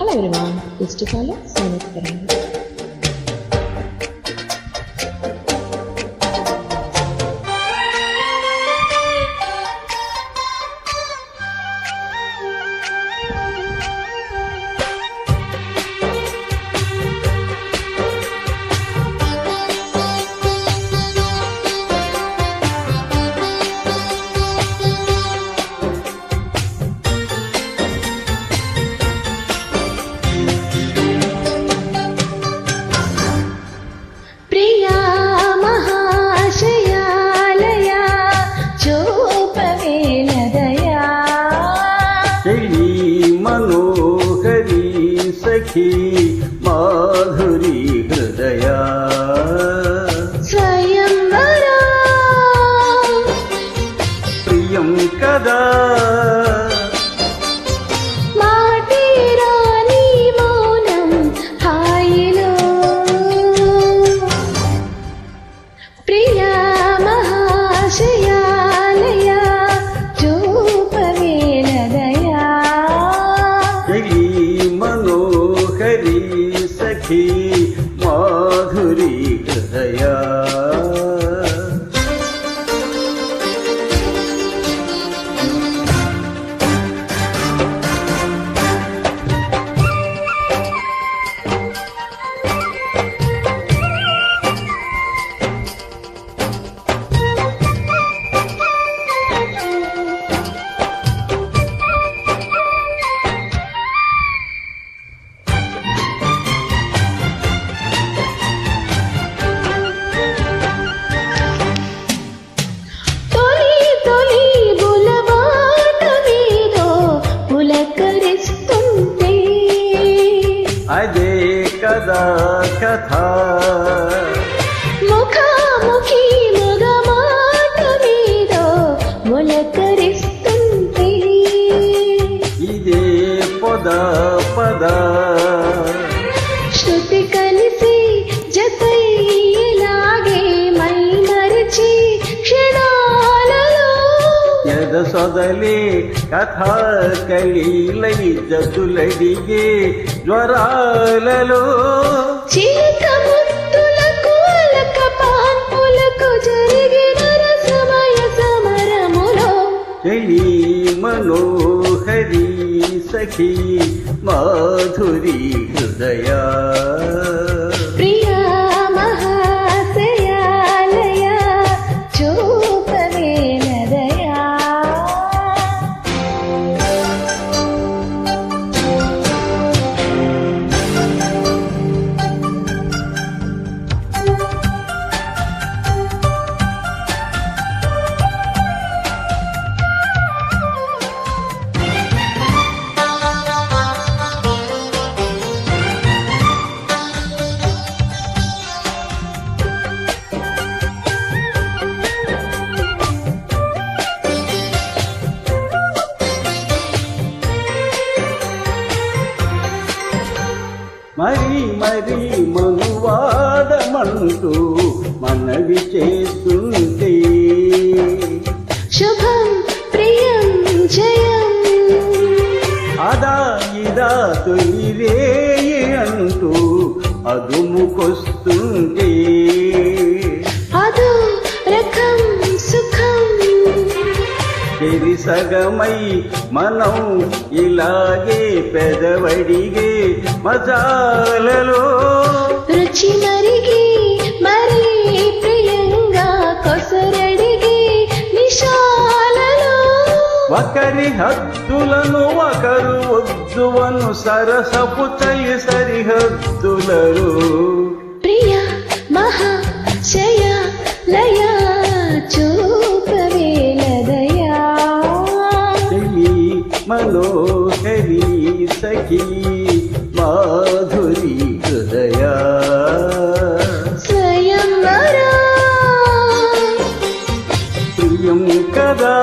Hello everyone, it's Tikala Sanatkaran. मनोहरी सखी माधुरी हृदया स्वयंवरा प्रियं कदा माटीरानी मौनं हायिलो प्रिया महाशयालया जोपवेलदया मनोहरी सखी माधुरी हृदया अजे कदा कथा मुखामुखी मगమాట మీద మొలకరిస్తుంటే ఇదే పద పద శృతి కలిసి జతై ఇలాగే మై మరచి క్షణాలలో ఎద సొదలే కథా కలీలై జతులడిగే జ్వరాలలో చిలక ముత్తులకు అలక పాన్పులకు జరిగిన రసమయ సమరములో చెలి మనోహరి సఖీ మాధురి హృదయా ప్రియా మహాశయాలయ చూపవేలదయా మరి మరి మనువాదమంటూ మనవి చేస్తుంటే శుభం ప్రియం జయం అదా ఇదా తొలిరేయి అంటూ అదుముకొస్తుంటే అదో రకం సుఖం చెరి సగమై మనం ఇలాగే పెదవడిగే మజాలలో రుచి మరిగి మరీ ప్రియంగా కొసరడిగి నిశాలలో ఒకరి హద్దులను ఒకరు వద్దువను సరసపు చలి సరిహద్దులలో ప్రియ మహాశయ లయ చూపవేలదయా చెలి మనోహరి సఖీ మాధురి హృదయా స్వయంవరా ప్రియం కదా